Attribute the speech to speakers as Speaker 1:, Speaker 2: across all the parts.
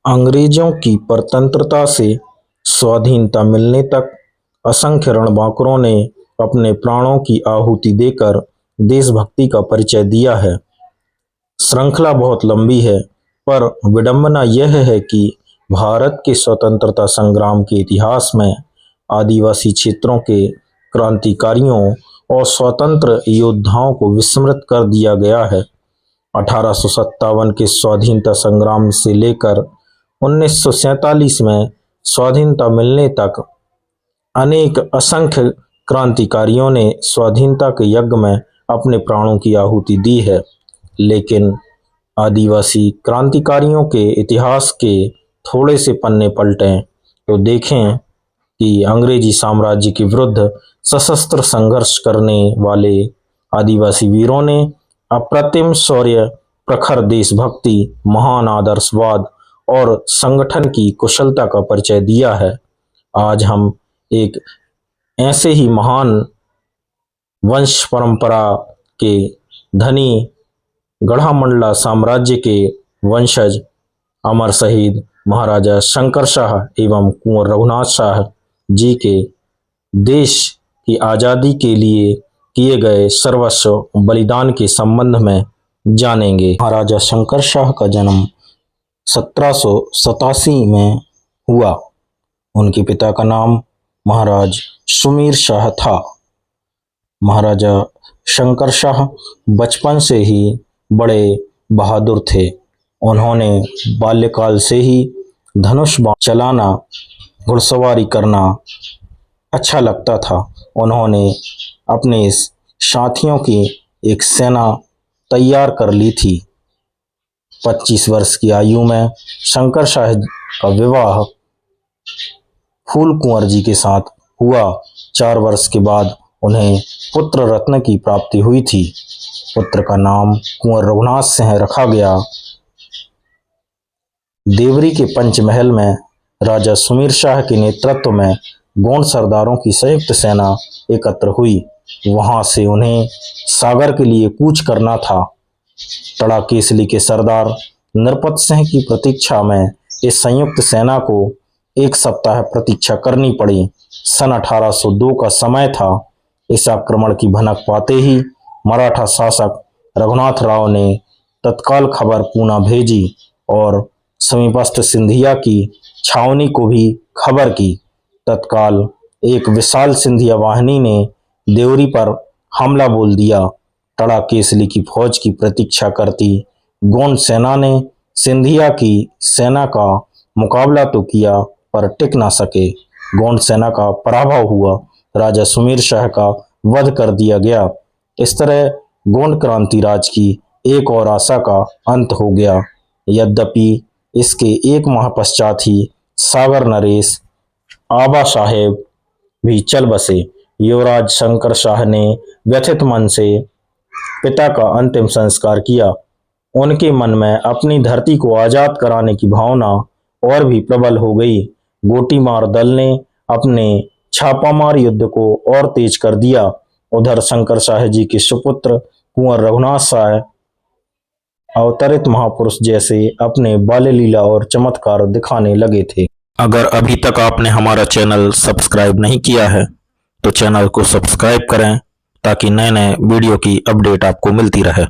Speaker 1: अंग्रेजों की परतंत्रता से स्वाधीनता मिलने तक असंख्य रणबांकुरों ने अपने प्राणों की आहुति देकर देशभक्ति का परिचय दिया है। श्रृंखला बहुत लंबी है, पर विडंबना यह है कि भारत के स्वतंत्रता संग्राम के इतिहास में आदिवासी क्षेत्रों के क्रांतिकारियों और स्वतंत्र योद्धाओं को विस्मृत कर दिया गया है। 1857 के स्वाधीनता संग्राम से लेकर 1947 में स्वाधीनता मिलने तक अनेक असंख्य क्रांतिकारियों ने स्वाधीनता के यज्ञ में अपने प्राणों की आहुति दी है, लेकिन आदिवासी क्रांतिकारियों के इतिहास के थोड़े से पन्ने पलटें तो देखें कि अंग्रेजी साम्राज्य के विरुद्ध सशस्त्र संघर्ष करने वाले आदिवासी वीरों ने अप्रतिम शौर्य, प्रखर देशभक्ति, महान आदर्शवाद और संगठन की कुशलता का परिचय दिया है। आज हम एक ऐसे ही महान वंश परंपरा के धनी गढ़ामंडला साम्राज्य के वंशज अमर शहीद महाराजा शंकर शाह एवं कुंवर रघुनाथ शाह जी के देश की आज़ादी के लिए किए गए सर्वस्व बलिदान के संबंध में जानेंगे। महाराजा शंकर शाह का जन्म 1787 में हुआ। उनके पिता का नाम महाराज सुमीर शाह था। महाराजा शंकर शाह बचपन से ही बड़े बहादुर थे। उन्होंने बाल्यकाल से ही धनुष बाण चलाना, घुड़सवारी करना अच्छा लगता था। उन्होंने अपने साथियों की एक सेना तैयार कर ली थी। 25 वर्ष की आयु में शंकर शाह का विवाह फूल कुंवर जी के साथ हुआ। 4 वर्ष के बाद उन्हें पुत्र रत्न की प्राप्ति हुई थी। पुत्र का नाम कुंवर रघुनाथ सिंह रखा गया। देवरी के पंचमहल में राजा सुमीर शाह के नेतृत्व में गोंड सरदारों की संयुक्त सेना एकत्र हुई। वहां से उन्हें सागर के लिए कूच करना था। तड़ाकेसली के सरदार नरपत सिंह की प्रतीक्षा में इस संयुक्त सेना को 1 सप्ताह प्रतीक्षा करनी पड़ी। सन 1802 का समय था। इस आक्रमण की भनक पाते ही मराठा शासक रघुनाथ राव ने तत्काल खबर पूना भेजी और समीपस्थ सिंधिया की छावनी को भी खबर की। तत्काल एक विशाल सिंधिया वाहिनी ने देवरी पर हमला बोल दिया। तड़ाकेसली की फौज की प्रतीक्षा करती गोंड सेना ने सिंधिया की सेना का मुकाबला तो किया, पर टिक ना सके। गोंड सेना का पराभव हुआ। राजा सुमीर शाह का वध कर दिया गया। इस तरह गोंड क्रांति राज की एक और आशा का अंत हो गया। यद्यपि इसके 1 माह पश्चात ही सागर नरेश आबा साहेब भी चल बसे। युवराज शंकर शाह ने व्यथित मन से पिता का अंतिम संस्कार किया। उनके मन में अपनी धरती को आजाद कराने की भावना और भी प्रबल हो गई। गोटीमार दल ने अपने छापामार युद्ध को और तेज कर दिया। उधर शंकर शाह जी के सुपुत्र कुंवर रघुनाथ शाह अवतरित महापुरुष जैसे अपने बाल्य लीला और चमत्कार दिखाने लगे थे। अगर अभी तक आपने हमारा चैनल सब्सक्राइब नहीं किया है तो चैनल को सब्सक्राइब करें ताकि नए नए वीडियो की अपडेट आपको मिलती रहे।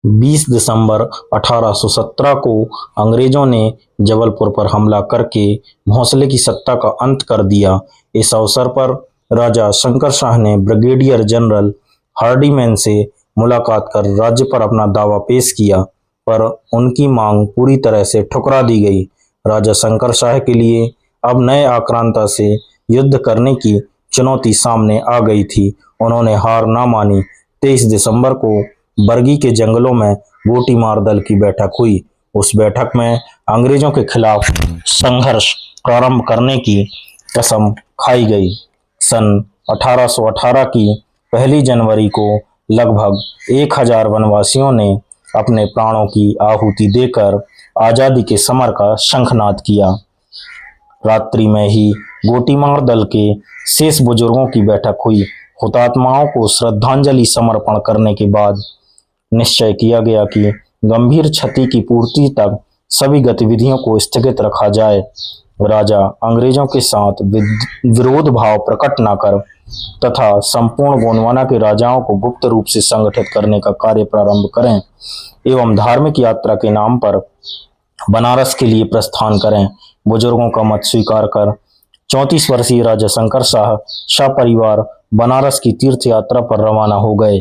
Speaker 1: 20 दिसंबर 1817 को अंग्रेजों ने जबलपुर पर हमला करके भोंसले की सत्ता का अंत कर दिया। इस अवसर पर राजा शंकर शाह ने ब्रिगेडियर जनरल हार्डीमैन से मुलाकात कर राज्य पर अपना दावा पेश किया, पर उनकी मांग पूरी तरह से ठुकरा दी गई। राजा शंकर शाह के लिए अब नए आक्रांता से युद्ध करने की चुनौती सामने आ गई थी। उन्होंने हार ना मानी। 23 दिसंबर को बरगी के जंगलों में गोटीमार दल की बैठक हुई। उस बैठक में अंग्रेजों के खिलाफ संघर्ष प्रारंभ करने की कसम खाई गई। सन 1818 की 1 जनवरी को लगभग 1000 वनवासियों ने अपने प्राणों की आहुति देकर आजादी के समर का शंखनाद किया। रात्रि में ही गोटीमार दल के शेष बुजुर्गों की बैठक हुई। हुतात्माओं को श्रद्धांजलि समर्पण करने के बाद निश्चय किया गया कि गंभीर क्षति की पूर्ति तक सभी गतिविधियों को स्थगित रखा जाए। राजा अंग्रेजों के साथ विरोध भाव प्रकट न कर तथा संपूर्ण गोंडवाना के राजाओं को गुप्त रूप से संगठित करने का कार्य प्रारंभ करें एवं धार्मिक यात्रा के नाम पर बनारस के लिए प्रस्थान करें। बुजुर्गों का मत स्वीकार कर 34 वर्षीय राजा शंकर शाह परिवार बनारस की तीर्थ यात्रा पर रवाना हो गए।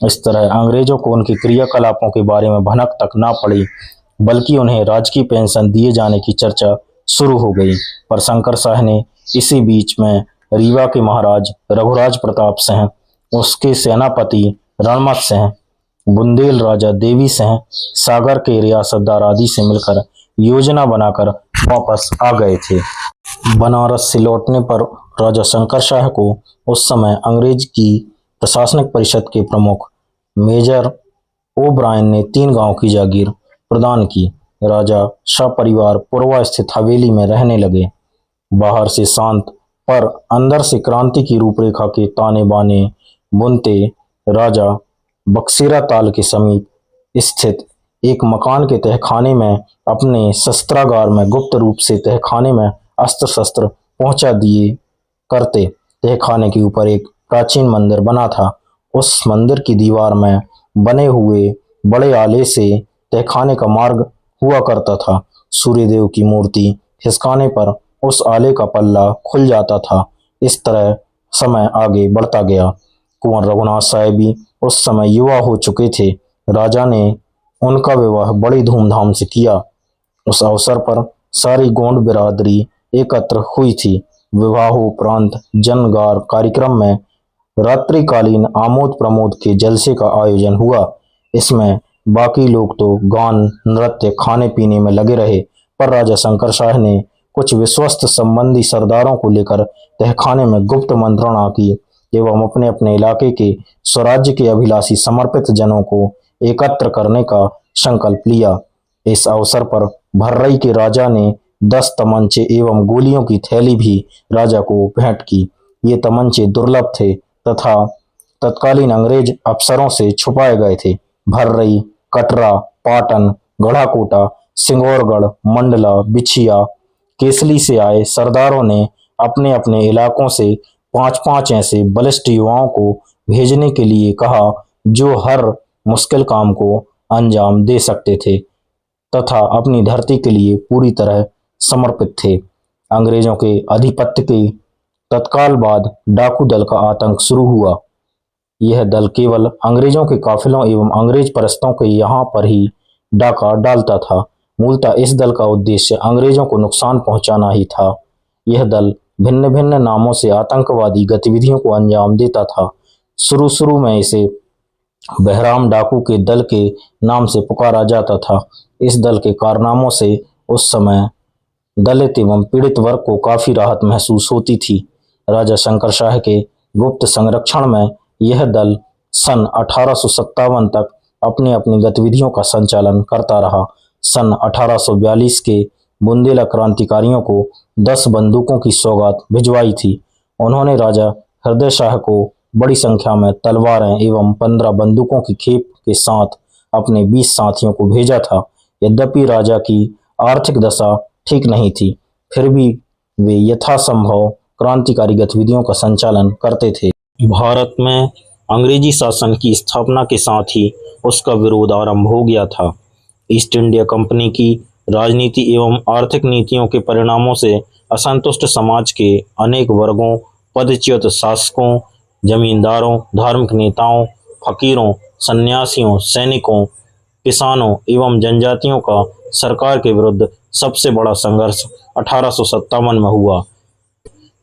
Speaker 1: इस तरह अंग्रेजों को उनके क्रियाकलापों के बारे में भनक तक ना पड़ी, बल्कि उन्हें राजकीय पेंशन दिए जाने की चर्चा शुरू हो गई। पर शंकर शाह ने इसी बीच में रीवा के महाराज रघुराज प्रताप सिंह, उसके सेनापति रणमत सिंह, बुंदेल राजा देवी सिंह, सागर के रियासतदार आदि से मिलकर योजना बनाकर वापस आ गए थे। बनारस से लौटने पर राजा शंकर शाह को उस समय अंग्रेज की प्रशासनिक परिषद के प्रमुख मेजर ओब्रायन ने 3 गांव की जागीर प्रदान की। राजा शाह परिवार पूर्वा स्थित हवेली में रहने लगे। बाहर से शांत पर अंदर से क्रांति की रूपरेखा के ताने बाने बुनते राजा बक्सेरा ताल के समीप स्थित एक मकान के तहखाने में अपने शस्त्रागार में गुप्त रूप से तहखाने में अस्त्र शस्त्र पहुंचा दिए करते। तहखाने के ऊपर एक प्राचीन मंदिर बना था। उस मंदिर की दीवार में बने हुए बड़े आले से तहखाने का मार्ग हुआ करता था। सूर्यदेव की मूर्ति खिसकाने पर उस आले का पल्ला खुल जाता था। इस तरह समय आगे बढ़ता गया। कुंवर रघुनाथ साहब भी उस समय युवा हो चुके थे। राजा ने उनका विवाह बड़ी धूमधाम से किया। उस अवसर पर सारी गोंड बिरादरी एकत्र हुई थी। विवाहोपरांत जनगार कार्यक्रम में रात्रिकालीन आमोद प्रमोद के जलसे का आयोजन हुआ। इसमें बाकी लोग तो गान, नृत्य, खाने पीने में लगे रहे, पर राजा शंकर शाह ने कुछ विश्वस्त संबंधी सरदारों को लेकर तहखाने में गुप्त मंत्रणा की एवं अपने अपने इलाके के स्वराज्य के अभिलाषी समर्पित जनों को एकत्र करने का संकल्प लिया। इस अवसर पर भर्रई के राजा ने 10 तमंचे एवं गोलियों की थैली भी राजा को भेंट की। ये तमंचे दुर्लभ थे तथा तत्कालीन अंग्रेज अफसरों से छुपाए गए थे। भर्रई, कटरा, पाटन, गढ़ाकोटा, सिंगौरगढ़, मंडला, बिछिया, केसली से आए सरदारों ने अपने अपने इलाकों से 5-5 ऐसे बलिष्ठ युवाओं को भेजने के लिए कहा जो हर मुश्किल काम को अंजाम दे सकते थे तथा अपनी धरती के लिए पूरी तरह समर्पित थे। अंग्रेजों के आधिपत्य के तत्काल बाद डाकू दल का आतंक शुरू हुआ। यह दल केवल अंग्रेजों के काफिलों एवं अंग्रेज परस्तों के यहाँ पर ही डाका डालता था। मूलतः इस दल का उद्देश्य अंग्रेजों को नुकसान पहुंचाना ही था। यह दल भिन्न भिन्न नामों से आतंकवादी गतिविधियों को अंजाम देता था। शुरू में इसे बहराम डाकू के दल के नाम से पुकारा जाता था। इस दल के कारनामों से उस समय दलित एवं पीड़ित वर्ग को काफी राहत महसूस होती थी। राजा शंकर शाह के गुप्त संरक्षण में यह दल सन 1857 तक अपनी अपनी गतिविधियों का संचालन करता रहा। सन 1842 के बुंदेला क्रांतिकारियों को 10 बंदूकों की सौगात भिजवाई थी। उन्होंने राजा हृदय शाह को बड़ी संख्या में तलवारें एवं 15 बंदूकों की खेप के साथ अपने 20 साथियों को भेजा था। यद्यपि राजा की आर्थिक दशा ठीक नहीं थी, फिर भी वे यथासंभव क्रांतिकारी गतिविधियों का संचालन करते थे। भारत में अंग्रेजी शासन की स्थापना के साथ ही उसका विरोध आरंभ हो गया था। ईस्ट इंडिया कंपनी की राजनीति एवं आर्थिक नीतियों के परिणामों से असंतुष्ट समाज के अनेक वर्गों, पदच्युत शासकों, जमींदारों, धार्मिक नेताओं, फकीरों, सन्यासियों, सैनिकों, किसानों एवं जनजातियों का सरकार के विरुद्ध सबसे बड़ा संघर्ष 1857 में हुआ।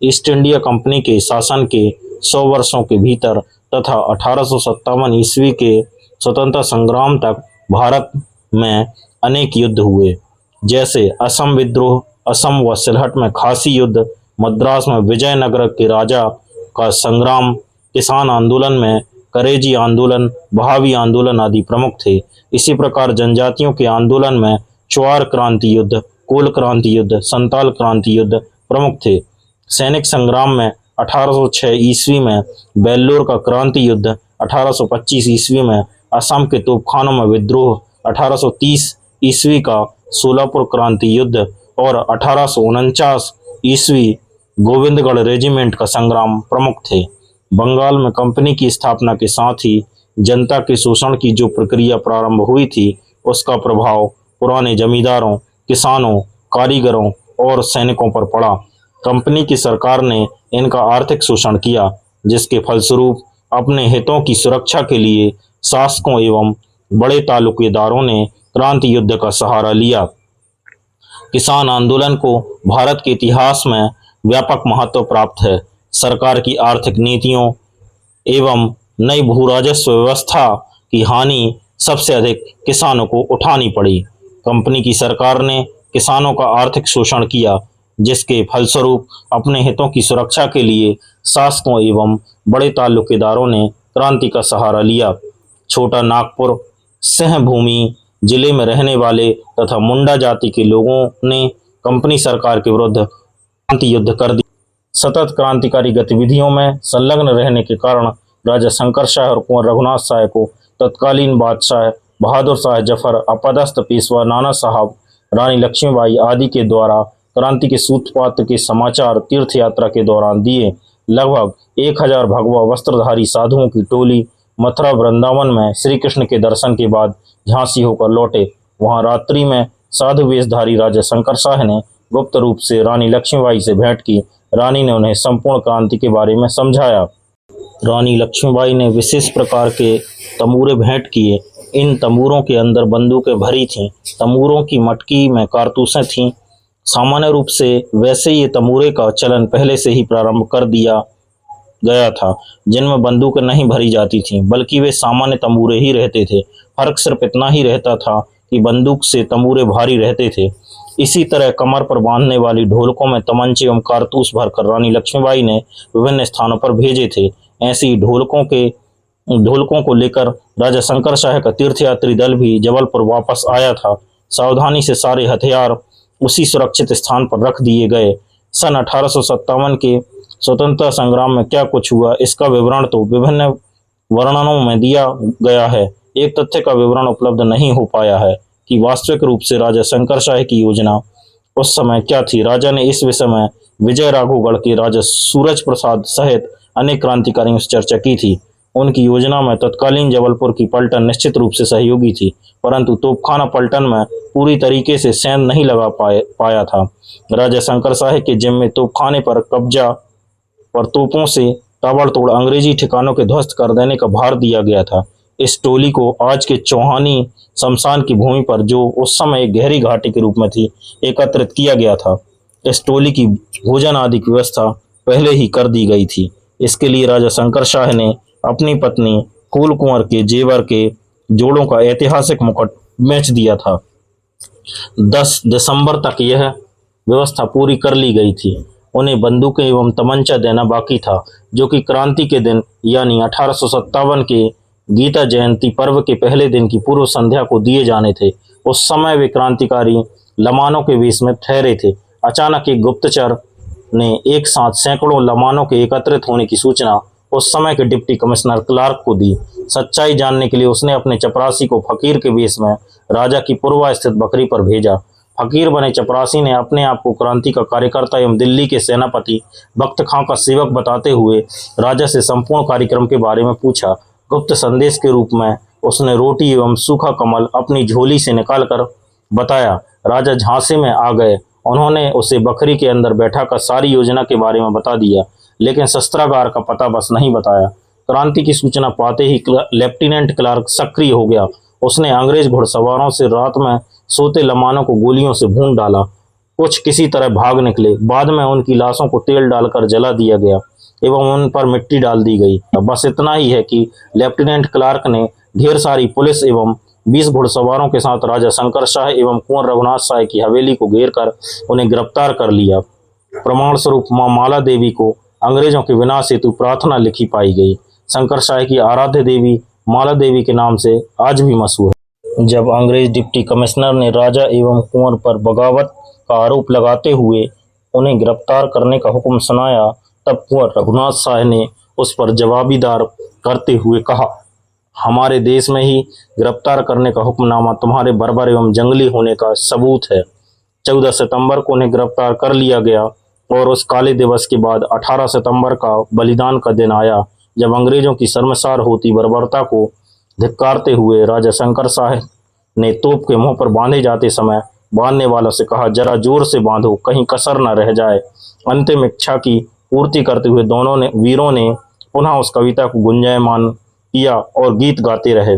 Speaker 1: ईस्ट इंडिया कंपनी के शासन के 100 वर्षों के भीतर तथा 1857 ईस्वी के स्वतंत्रता संग्राम तक भारत में अनेक युद्ध हुए, जैसे असम विद्रोह, असम व सिलहट में खासी युद्ध, मद्रास में विजयनगर के राजा का संग्राम, किसान आंदोलन में करेजी आंदोलन, बहावी आंदोलन आदि प्रमुख थे। इसी प्रकार जनजातियों के आंदोलन में चुआर क्रांति युद्ध, कोल क्रांति युद्ध, संताल क्रांति युद्ध प्रमुख थे। सैनिक संग्राम में 1806 ईस्वी में बेल्लोर का क्रांति युद्ध, 1825 ईस्वी में असम के तोपखानों में विद्रोह, 1830 ईस्वी का सोलापुर क्रांति युद्ध और 1849 ईस्वी गोविंदगढ़ रेजिमेंट का संग्राम प्रमुख थे। बंगाल में कंपनी की स्थापना के साथ ही जनता के शोषण की जो प्रक्रिया प्रारंभ हुई थी, उसका प्रभाव पुराने जमींदारों, किसानों, कारीगरों और सैनिकों पर पड़ा। कंपनी की सरकार ने इनका आर्थिक शोषण किया, जिसके फलस्वरूप अपने हितों की सुरक्षा के लिए शासकों एवं बड़े तालुकेदारों ने क्रांति युद्ध का सहारा लिया। किसान आंदोलन को भारत के इतिहास में व्यापक महत्व प्राप्त है। सरकार की आर्थिक नीतियों एवं नई भू राजस्व व्यवस्था की हानि सबसे अधिक किसानों को उठानी पड़ी। कंपनी की सरकार ने किसानों का आर्थिक शोषण किया, जिसके फलस्वरूप अपने हितों की सुरक्षा के लिए शासकों एवं बड़े तालुकेदारों ने क्रांति का सहारा लिया। छोटा नागपुर सिंहभूमि जिले में रहने वाले तथा मुंडा जाति के लोगों ने कंपनी सरकार के विरुद्ध क्रांति युद्ध कर दिया। सतत क्रांतिकारी गतिविधियों में संलग्न रहने के कारण राजा शंकर शाह और कुंवर रघुनाथ शाह को तत्कालीन बादशाह बहादुर शाह जफर, अपदस्थ पेशवा नाना साहब, रानी लक्ष्मीबाई आदि के द्वारा क्रांति के सूत्रपात के समाचार तीर्थ यात्रा के दौरान दिए। लगभग 1000 भगवा वस्त्रधारी साधुओं की टोली मथुरा वृंदावन में श्री कृष्ण के दर्शन के बाद झांसी होकर लौटे। वहां रात्रि में साधु वेशधारी राजा शंकर शाह ने गुप्त रूप से रानी लक्ष्मीबाई से भेंट की। रानी ने उन्हें संपूर्ण क्रांति के बारे में समझाया। रानी लक्ष्मीबाई ने विशेष प्रकार के तमूरे भेंट किए। इन तमूरों के अंदर बंदूकें भरी थीं। तमूरों की मटकी में कारतूसें थीं। सामान्य रूप से वैसे ये तमूरे का चलन पहले से ही प्रारंभ कर दिया गया था, जिनमें बंदूकें नहीं भरी जाती थीं, बल्कि वे सामान्य तमूरे ही रहते थे। फर्क सिर्फ इतना ही रहता था कि बंदूक से तमूरे भारी रहते थे। इसी तरह कमर पर बांधने वाली ढोलकों में तमंचे एवं कारतूस भरकर रानी लक्ष्मीबाई ने विभिन्न स्थानों पर भेजे थे। ऐसी ही ढोलकों को लेकर राजा शंकर शाह का तीर्थयात्री दल भी जबलपुर वापस आया था। सावधानी से सारे हथियार उसी सुरक्षित स्थान पर रख दिए गए। सन 1857 के स्वतंत्रता संग्राम में क्या कुछ हुआ, इसका विवरण तो विभिन्न वर्णनों में दिया गया है। एक तथ्य का विवरण उपलब्ध नहीं हो पाया है कि वास्तविक रूप से राजा शंकर शाह की योजना उस समय क्या थी। राजा ने इस विषय में विजय राघवगढ़ के राजा सूरज प्रसाद सहित अनेक क्रांतिकारियों से चर्चा की थी। उनकी योजना में तत्कालीन जबलपुर की पलटन निश्चित रूप से सहयोगी थी, परंतु तोपखाना पलटन में पूरी तरीके से सेंध नहीं लगा पाया था। राजा शंकर शाह के जिम्मे तोपखाने पर कब्जा पर तोपों से ताबड़तोड़ अंग्रेजी ठिकानों के ध्वस्त कर देने का भार दिया गया था। इस टोली को आज के चौहानी शमशान की भूमि पर, जो उस समय एक गहरी घाटी के रूप में थी, एकत्रित किया गया था। इस टोली की भोजन आदि की व्यवस्था पहले ही कर दी गई थी। इसके लिए राजा शंकर शाह ने अपनी पत्नी फूल कुंवर के जेवर के जोड़ों का ऐतिहासिक मुकुट बेच दिया था। 10 दिसंबर तक यह व्यवस्था पूरी कर ली गई थी। उन्हें बंदूकें एवं तमंचा देना बाकी था, जो कि क्रांति के दिन यानी 1857 के गीता जयंती पर्व के पहले दिन की पूर्व संध्या को दिए जाने थे। उस समय वे क्रांतिकारी लमानों के वेश में ठहरे थे। अचानक एक गुप्तचर ने एक साथ सैकड़ों लमानों के एकत्रित होने की सूचना उस समय के डिप्टी कमिश्नर क्लार्क को दी। सच्चाई जानने के लिए उसने अपने चपरासी को फकीर के वेश में राजा की पूर्वा स्थित बकरी पर भेजा। फकीर बने चपरासी ने अपने आप को क्रांति का कार्यकर्ता एवं दिल्ली के सेनापति बख्त खां का सेवक बताते हुए राजा से संपूर्ण कार्यक्रम के बारे में पूछा। गुप्त संदेश के रूप में उसने रोटी एवं सूखा कमल अपनी झोली से निकालकर बताया। राजा झांसे में आ गए। उन्होंने उसे बकरी के अंदर बैठाकर सारी योजना के बारे में बता दिया, लेकिन शस्त्रागार का पता बस नहीं बताया। क्रांति की सूचना पाते ही लेफ्टिनेंट क्लार्क सक्रिय हो गया। उसने अंग्रेज घुड़सवारों से रात में सोते लमानों को गोलियों से भून डाला। कुछ किसी तरह भाग निकले। बाद में उनकी लाशों को तेल डालकर जला दिया गया एवं उन पर मिट्टी डाल दी गई। बस इतना ही है कि लेफ्टिनेंट क्लार्क ने ढेर सारी पुलिस एवं 20 घुड़सवारों के साथ राजा शंकर शाह एवं कुंवर रघुनाथ शाह की हवेली को घेर कर उन्हें गिरफ्तार कर लिया। प्रमाण स्वरूप मां माला देवी को अंग्रेजों के विनाश हेतु प्रार्थना लिखी पाई गई। शंकर शाह की आराध्य देवी माला देवी के नाम से आज भी मशहूर है। जब अंग्रेज डिप्टी कमिश्नर ने राजा एवं कुंवर पर बगावत का आरोप लगाते हुए उन्हें गिरफ्तार करने का हुक्म सुनाया, तब कुंवर रघुनाथ शाह ने उस पर जवाबीदार करते हुए कहा, हमारे देश में ही गिरफ्तार करने का हुक्मनामा तुम्हारे बर्बर एवं जंगली होने का सबूत है। 14 सितंबर को उन्हें गिरफ्तार कर लिया गया और उस काले दिवस के बाद 18 सितंबर का बलिदान का दिन आया, जब अंग्रेजों की शर्मसार होती बर्बरता को धिक्कारते हुए राजा शंकर शाह ने तोप के मुंह पर बांधे जाते समय बांधने वालों से कहा, जरा जोर से बांधो, कहीं कसर न रह जाए। अंतिम इच्छा की पूर्ति करते हुए दोनों ने वीरों ने पुनः उस कविता को गुंजायमान किया और गीत गाते रहे।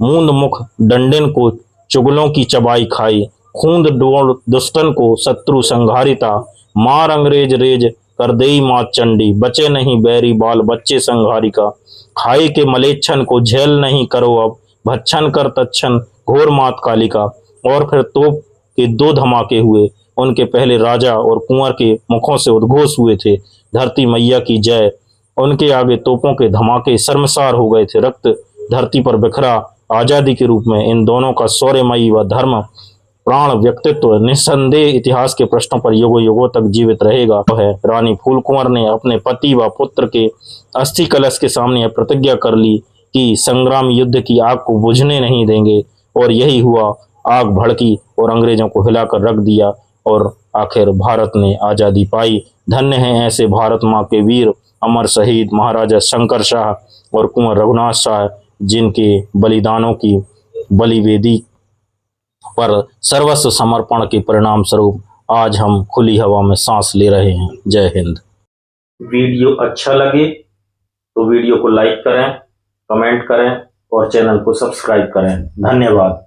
Speaker 1: मूंद मुख डंडन को चुगलों की चबाई खाई, खूंद डोर दुष्टन को शत्रु संघारिता, मार अंग्रेज रेज कर देई मात चंडी, बचे नहीं बैरी बाल बच्चे संघारिका, खाई के मलेच्छन को झेल नहीं करो अब, भच्छन कर तच्छन घोर मात कालिका। और फिर तोप के दो धमाके हुए। उनके पहले राजा और कुंवर के मुखों से उद्घोष हुए थे, धरती मैया की जय। उनके आगे तोपों के धमाके शर्मसार हो गए थे। रक्त धरती पर बिखरा। आजादी के रूप में इन दोनों का शौर्यमयी व धर्म प्राण व्यक्तित्व निस्संदेह इतिहास के प्रश्नों पर युगों युगों तक जीवित रहेगा। है रानी फूल कुंवर ने अपने पति व पुत्र के अस्थि कलश के सामने यह प्रतिज्ञा कर ली कि संग्राम युद्ध की आग को बुझने नहीं देंगे, और यही हुआ। आग भड़की और अंग्रेजों को हिलाकर रख दिया और आखिर भारत ने आज़ादी पाई। धन्य हैं ऐसे भारत माँ के वीर अमर शहीद महाराजा शंकर शाह और कुंवर रघुनाथ शाह, जिनके बलिदानों की बलिवेदी पर सर्वस्व समर्पण के परिणाम स्वरूप आज हम खुली हवा में सांस ले रहे हैं। जय हिंद। वीडियो अच्छा लगे तो वीडियो को लाइक करें, कमेंट करें और चैनल को सब्सक्राइब करें। धन्यवाद।